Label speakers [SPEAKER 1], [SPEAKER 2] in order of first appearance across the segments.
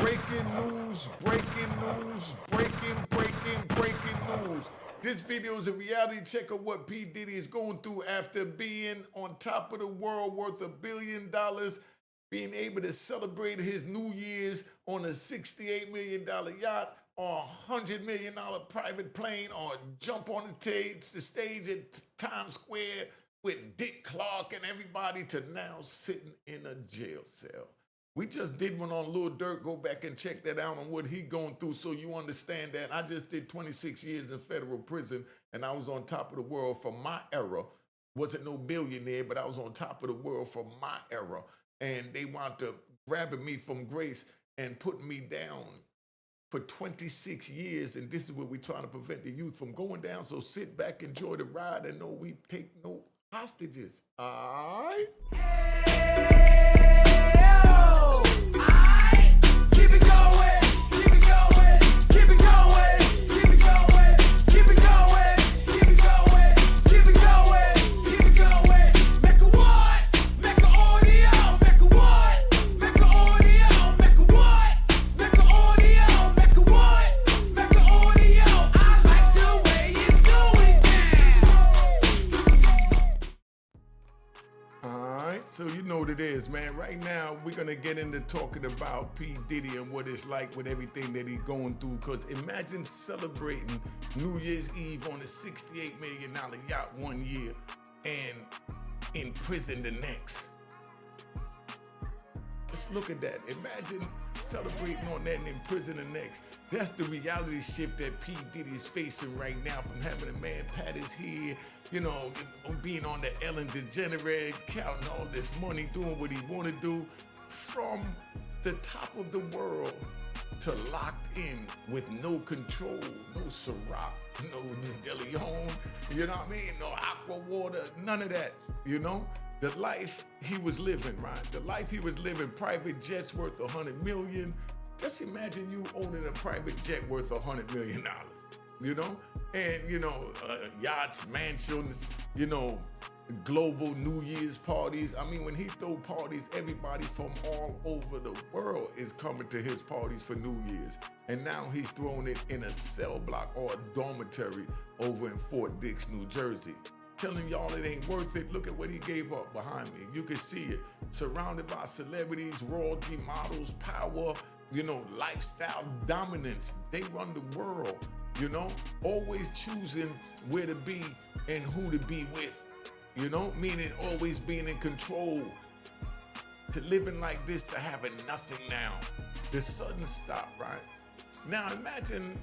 [SPEAKER 1] Breaking news, breaking news, breaking news. This video is a reality check of what P. Diddy is going through after being on top of the world worth $1 billion, being able to celebrate his New Year's on a $68 million yacht or $100 million private plane or jump on the stage at Times Square with Dick Clark and everybody to now sitting in a jail cell. We just did one on Lil Durk. Go back and check that out on what he going through so you understand that. I just did 26 years in federal prison and I was on top of the world for my era. Wasn't no billionaire, but I was on top of the world for my era. And they wound up grabbing me from grace and putting me down for 26 years. And this is what we're trying to prevent the youth from going down. So sit back, enjoy the ride, and know we take no hostages. All right? Keep it going, keep it going, keep it going, keep it going, keep it going, keep it going, keep it going, keep it going. Mecca what? Mecca audio, Mecca what? Mecca audio, Mecca what? Mecca audio, Mecca what? Mecca audio. I like the way it's going down. Alright, so you know what it is, man. Right now, we're gonna get into talking about P. Diddy and what it's like with everything that he's going through. Because imagine celebrating New Year's Eve on a $68 million yacht one year and in prison the next. Let's look at that. Imagine celebrating on that and in prison the next. That's the reality shift that P. Diddy is facing right now, from having a man pat his head, you know, being on the Ellen DeGeneres, counting all this money, doing what he want to do, from the top of the world to locked in with no control, no Ciroc, no De Leon, you know what I mean? No aqua water, none of that, you know? The life he was living, right? The life he was living, private jets worth $100 million. Just imagine you owning a private jet worth $100 million, you know? And, you know, yachts, mansions, you know, global New Year's parties. I mean, when he throw parties, everybody from all over the world is coming to his parties for New Year's. And now he's throwing it in a cell block or a dormitory over in Fort Dix, New Jersey. Telling y'all it ain't worth it. Look at what he gave up behind me. You can see it. Surrounded by celebrities, royalty, models, power, you know, lifestyle dominance. They run the world, you know, always choosing where to be and who to be with, you know, meaning always being in control. To living like this, to having nothing now. The sudden stop, right? Now imagine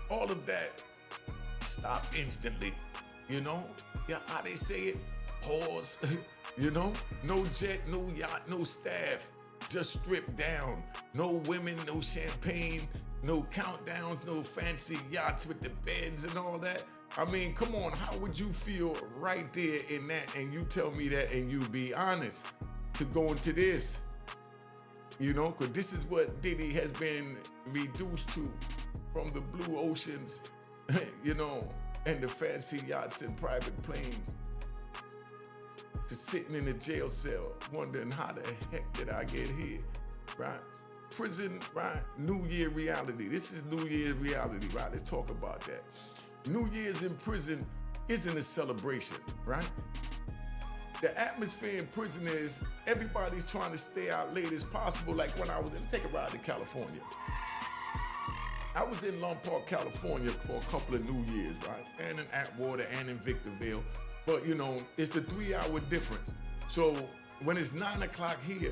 [SPEAKER 1] all of that stop instantly, you know? Yeah, how they say it, pause, you know? No jet, no yacht, no staff, just stripped down. No women, no champagne, no countdowns, no fancy yachts with the beds and all that. I mean, come on, how would you feel right there in that? And you tell me that and you be honest to go into this, you know? Because this is what Diddy has been reduced to, from the blue oceans, you know, and the fancy yachts and private planes, to sitting in a jail cell wondering how the heck did I get here, right? Prison, right? New Year reality. This is New Year's reality, right? Let's talk about that. New Year's in prison isn't a celebration, right? The atmosphere in prison is everybody's trying to stay out late as possible. Like when let's take a ride to California. I was in Long Park, California for a couple of New Year's, right? And in Atwater and in Victorville. But, you know, it's the 3-hour difference. So when it's 9 o'clock here,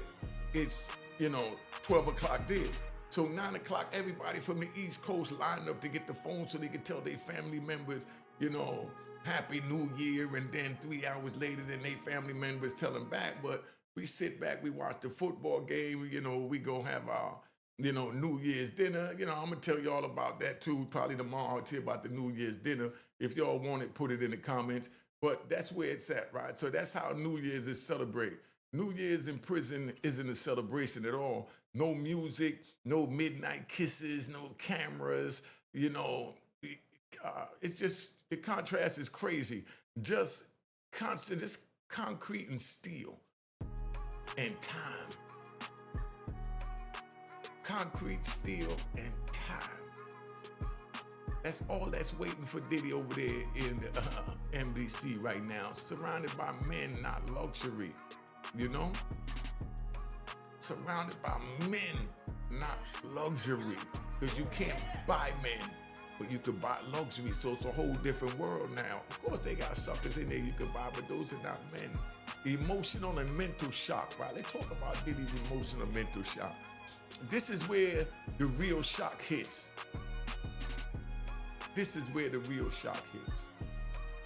[SPEAKER 1] it's, you know, 12 o'clock there. So 9 o'clock, everybody from the East Coast lined up to get the phone so they could tell their family members, you know, Happy New Year. And then 3 hours later, then their family members tell them back. But we sit back, we watch the football game, you know, we go have our, you know, New Year's dinner. You know, I'm gonna tell y'all about that too. Probably tomorrow I'll tell you about the New Year's dinner. If y'all want it, put it in the comments. But that's where it's at, right? So that's how New Year's is celebrated. New Year's in prison isn't a celebration at all. No music, no midnight kisses, no cameras, you know. It's just, the contrast is crazy. Just constant, just concrete and steel and time. concrete, steel, and time. That's all that's waiting for Diddy over there in NBC right now. Surrounded by men, not luxury, you know? Surrounded by men, not luxury. Because you can't buy men, but you can buy luxury. So it's a whole different world now. Of course, they got suckers in there you can buy, but those are not men. Emotional and mental shock, right? Let's talk about Diddy's emotional and mental shock. This is where the real shock hits. This is where the real shock hits.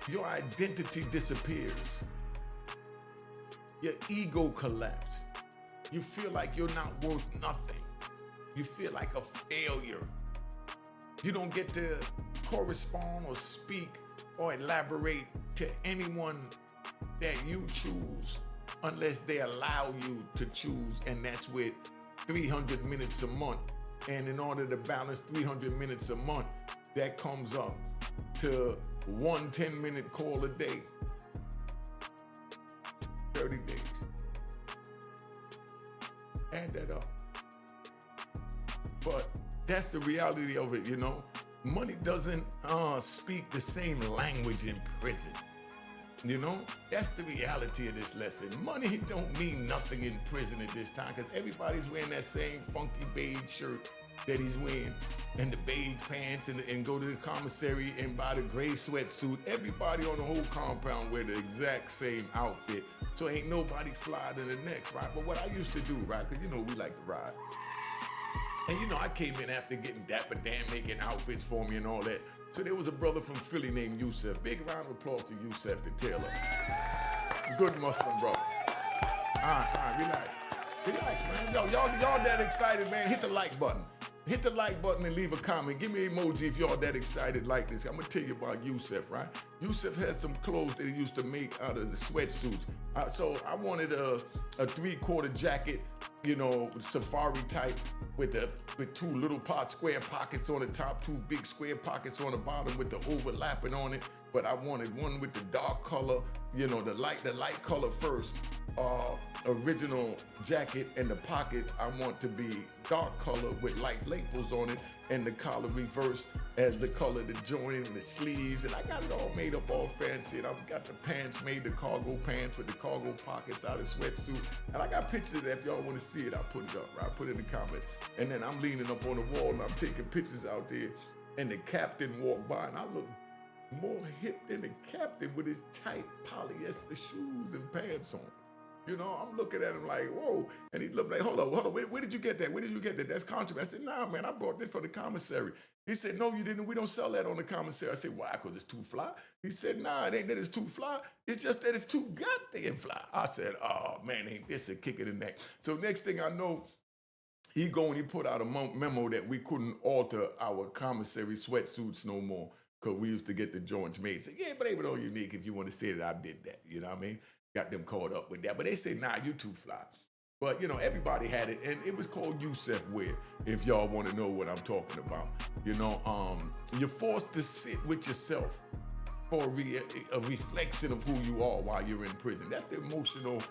[SPEAKER 1] Your identity disappears. Your ego collapses. You feel like you're not worth nothing. You feel like a failure. You don't get to correspond or speak or elaborate to anyone that you choose unless they allow you to choose, and that's with 300 minutes a month. And in order to balance 300 minutes a month, that comes up to 1 10-minute call a day, 30 days. Add that up. But that's the reality of it, you know? Money doesn't speak the same language in prison. You know, that's the reality of this lesson. Money don't mean nothing in prison at this time because everybody's wearing that same funky beige shirt that he's wearing and the beige pants and go to the commissary and buy the gray sweatsuit. Everybody on the whole compound wear the exact same outfit. So ain't nobody fly to the next, right? But what I used to do, right, because, you know, we like to ride. And, you know, I came in after getting Dapper Dan making outfits for me and all that. So there was a brother from Philly named Yusef. Big round of applause to Yusef the Taylor. Good Muslim brother. All right, relax. Relax, man. Yo, y'all that excited, man, hit the like button. Hit the like button and leave a comment. Give me an emoji if y'all that excited like this. I'm gonna tell you about Yusef, right? Yusef had some clothes that he used to make out of the sweatsuits. So I wanted a 3/4 jacket, you know, safari type with two little square pockets on the top, two big square pockets on the bottom with the overlapping on it. But I wanted one with the dark color, you know, the light color first. Original jacket and the pockets I want to be dark color with light labels on it, and the collar reversed as the color, the joining, the sleeves, and I got it all made up all fancy. And I've got the pants made, the cargo pants with the cargo pockets out of sweatsuit. And I got pictures of that. If y'all want to see it, I'll put it up, right? I'll put it in the comments. And then I'm leaning up on the wall and I'm taking pictures out there, and the captain walked by and I look more hip than the captain with his tight polyester shoes and pants on. You know, I'm looking at him like, whoa. And he looked like, hold on, where did you get that? Where did you get that? That's contraband. I said, nah, man, I brought this from the commissary. He said, no, you didn't. We don't sell that on the commissary. I said, why? Because it's too fly? He said, nah, it ain't that it's too fly. It's just that it's too goddamn fly. I said, oh, man, ain't this a kick in the neck? So next thing I know, he put out a memo that we couldn't alter our commissary sweatsuits no more because we used to get the joints made. He said, yeah, but they were all unique. If you want to say that I did that, you know what I mean? Got them caught up with that. But they say, nah, you too fly. But, you know, everybody had it. And it was called Yusef wear, if y'all want to know what I'm talking about. You know, you're forced to sit with yourself for a reflection of who you are while you're in prison. That's the emotional,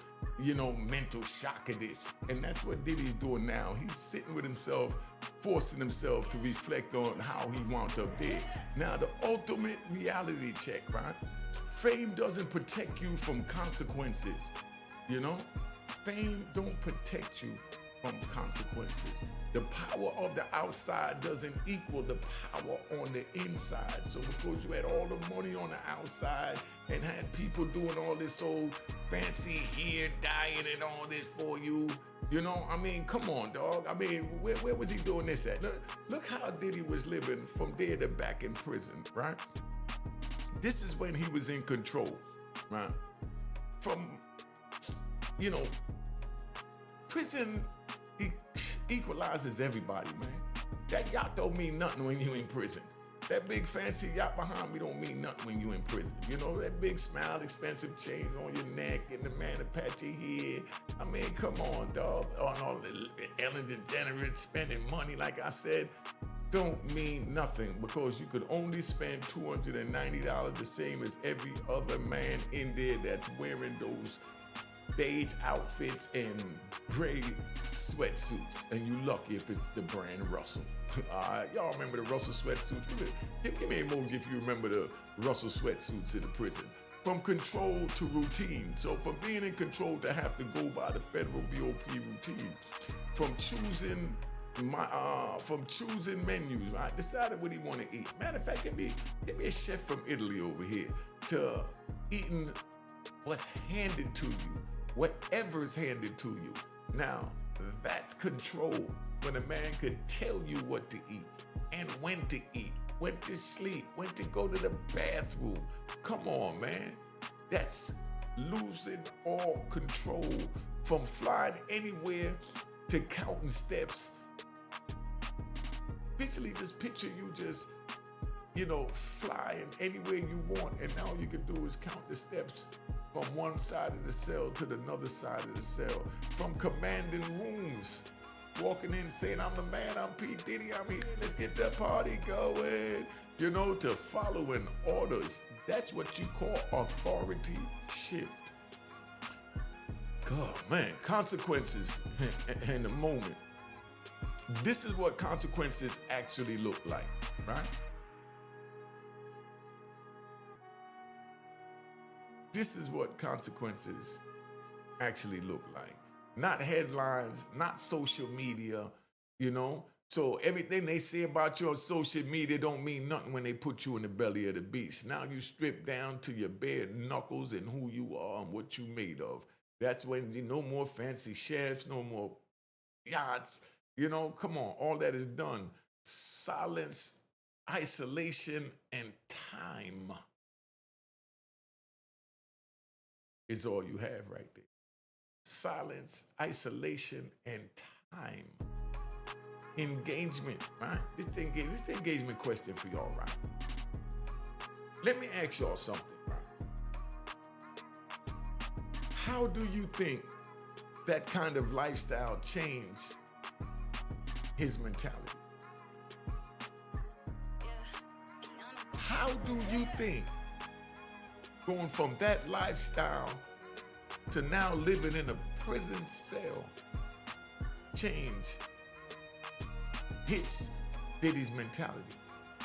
[SPEAKER 1] you know, mental shock of this. And that's what Diddy's doing now. He's sitting with himself, forcing himself to reflect on how he wound up there. Now, the ultimate reality check, right? Fame doesn't protect you from consequences, you know? Fame don't protect you from consequences. The power of the outside doesn't equal the power on the inside. So because you had all the money on the outside and had people doing all this old fancy hair dyeing and all this for you, you know, I mean, come on, dog. I mean, where was he doing this at? Look how Diddy was living from there to back in prison, right? This is when he was in control, right? From, you know, prison equalizes everybody, man. That yacht don't mean nothing when you in prison. That big fancy yacht behind me don't mean nothing when you in prison. You know, that big smile, expensive chain on your neck and the man Apache head. I mean, come on, dog. On all the Ellen DeGeneres spending money, like I said, don't mean nothing because you could only spend $290 the same as every other man in there that's wearing those beige outfits and gray sweatsuits, and you lucky if it's the brand Russell. All right, y'all remember the Russell sweatsuits? Give me an emoji if you remember the Russell sweatsuits in the prison. From control to routine. So from being in control to have to go by the federal BOP routine. From choosing menus, right? Decided what he want to eat. Matter of fact, give me a chef from Italy over here to eating what's handed to you, whatever's handed to you. Now, that's control. When a man could tell you what to eat and when to eat, when to sleep, when to go to the bathroom. Come on, man. That's losing all control. From flying anywhere to counting steps. Basically, just picture you just, flying anywhere you want, and now all you can do is count the steps from one side of the cell to the other side of the cell. From commanding rooms, walking in saying, I'm the man, I'm P. Diddy, I'm here, let's get that party going. To following orders. That's what you call authority shift. God, man, consequences in the moment. This is what consequences actually look like, right? This is what consequences actually look like. Not headlines, not social media, So everything they say about you on social media don't mean nothing when they put you in the belly of the beast. Now you strip down to your bare knuckles and who you are and what you made of. That's when no more fancy chefs, no more yachts. Come on, all that is done. Silence, isolation, and time is all you have right there. Silence, isolation, and time. Engagement, right? This the engagement question for y'all, right? Let me ask y'all something, right? How do you think that kind of lifestyle changed his mentality? How do you think going from that lifestyle to now living in a prison cell change hits Diddy's mentality?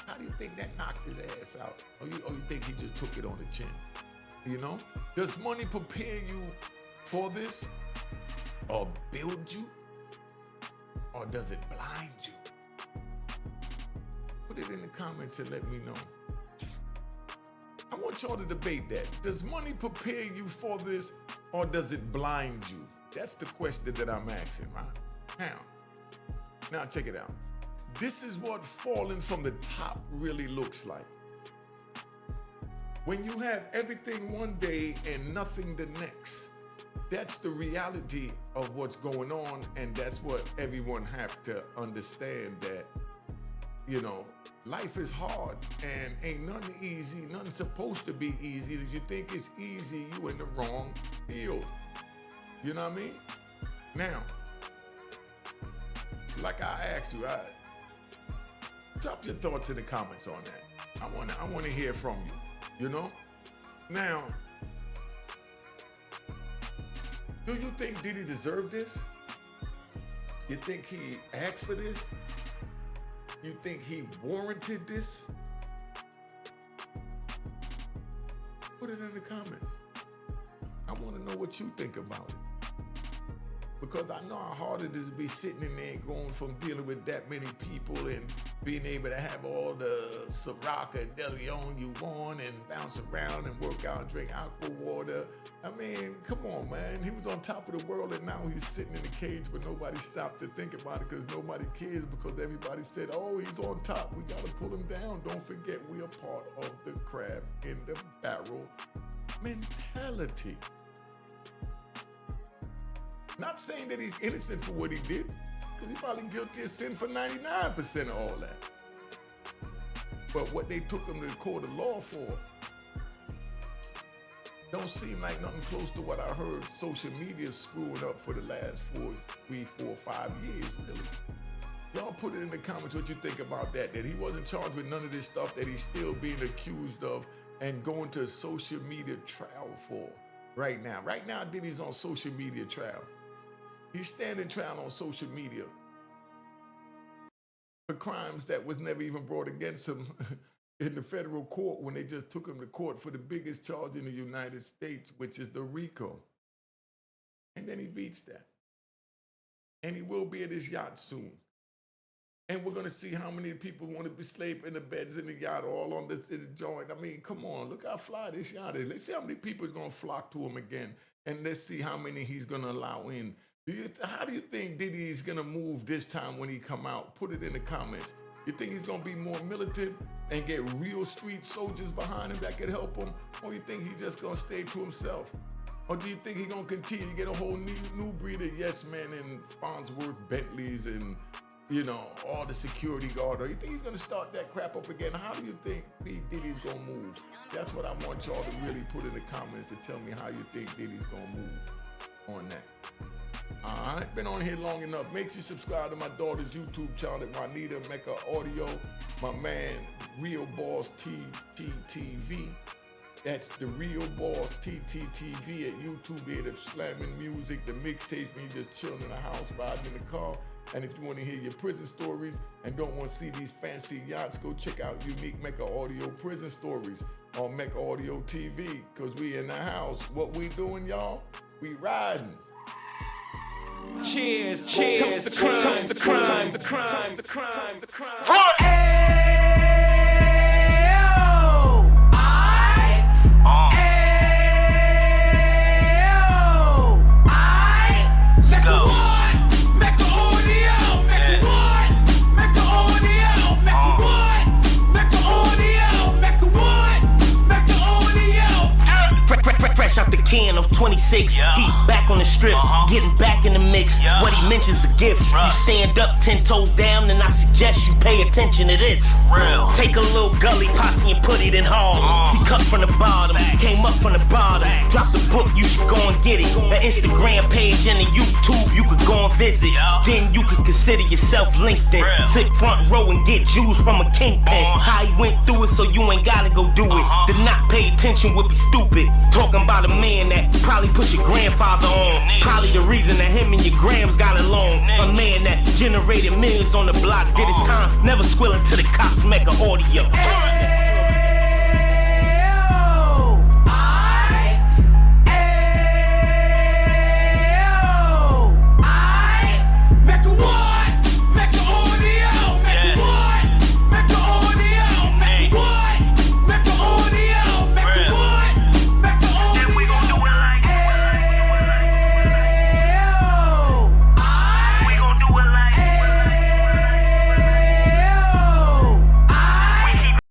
[SPEAKER 1] How do you think that knocked his ass out? Or you think he just took it on the chin? Does money prepare you for this? Or build you? Or does it blind you? Put it in the comments and let me know. I want y'all to debate that. Does money prepare you for this, or does it blind you? That's the question that I'm asking, right? Now check it out. This is what falling from the top really looks like. When you have everything one day and nothing the next, that's the reality of what's going on, and that's what everyone have to understand, that, life is hard and ain't nothing easy, nothing supposed to be easy. If you think it's easy, you in the wrong field. You know what I mean? Now, like I asked you, drop your thoughts in the comments on that. I want to hear from you. Now, do you think Diddy deserved this? You think he asked for this? You think he warranted this? Put it in the comments. I want to know what you think about it. Because I know how hard it is to be sitting in there going from dealing with that many people and being able to have all the Ciroc and De Leon you want and bounce around and work out and drink aqua water. I mean, come on, man. He was on top of the world, and now he's sitting in a cage, but nobody stopped to think about it because nobody cares, because everybody said, oh, he's on top. We got to pull him down. Don't forget, we are part of the crab in the barrel mentality. Not saying that he's innocent for what he did, because he's probably guilty of sin for 99% of all that. But what they took him to the court of law for don't seem like nothing close to what I heard social media screwing up for the last 3, 4, 5 years, really. Y'all put it in the comments what you think about that he wasn't charged with none of this stuff that he's still being accused of and going to social media trial for right now. Right now, Diddy's on social media trial. He's standing trial on social media for crimes that was never even brought against him in the federal court when they just took him to court for the biggest charge in the United States, which is the RICO. And then he beats that. And he will be at his yacht soon. And we're going to see how many people want to be sleep in the beds in the yacht, all on the joint. I mean, come on, look how fly this yacht is. Let's see how many people is going to flock to him again. And let's see how many he's going to allow in. How do you think Diddy is going to move this time when he come out? Put it in the comments. You think he's going to be more militant and get real street soldiers behind him that could help him? Or you think he's just going to stay to himself? Or do you think he's going to continue to get a whole new breed of yes men and Farnsworth Bentleys and, you know, all the security guard? Or you think he's going to start that crap up again? How do you think P. Diddy's going to move? That's what I want y'all to really put in the comments to tell me how you think Diddy's going to move on that. I've been on here long enough. Make sure you subscribe to my daughter's YouTube channel at Juanita Mecca Audio. My man, Real Boss TTTV. That's the Real Boss TTTV at YouTube. Here, the slamming music, the mixtapes when you just chilling in the house, riding in the car. And if you want to hear your prison stories and don't want to see these fancy yachts, go check out Unique Mecca Audio Prison Stories on Mecca Audio TV. Because we in the house. What we doing, y'all? We riding.
[SPEAKER 2] Cheers, cheers, toast the crime, toast the crime, the crime, the crime, the crime.
[SPEAKER 3] Out the can of 26,
[SPEAKER 2] yeah.
[SPEAKER 3] He back on the strip, getting back in the mix. Yeah. What he mentions a gift. You stand up 10 toes down, and I suggest you pay attention to this.
[SPEAKER 2] Real.
[SPEAKER 3] Take a little gully posse and put it in Harlem. He cut from the bottom, came up from the bottom. Drop the book, you should go and get it. The Instagram page and the YouTube, you could go and visit. Then you could consider yourself LinkedIn. Sit front row and get Jews from a kingpin. How he went through it, so you ain't gotta go do it. To not pay attention would be stupid. Talking about a man that probably put your grandfather on. Probably the reason that him and your grams got along. A man that generated millions on the block, did his time, never squilling to the cops. Mecca Audio.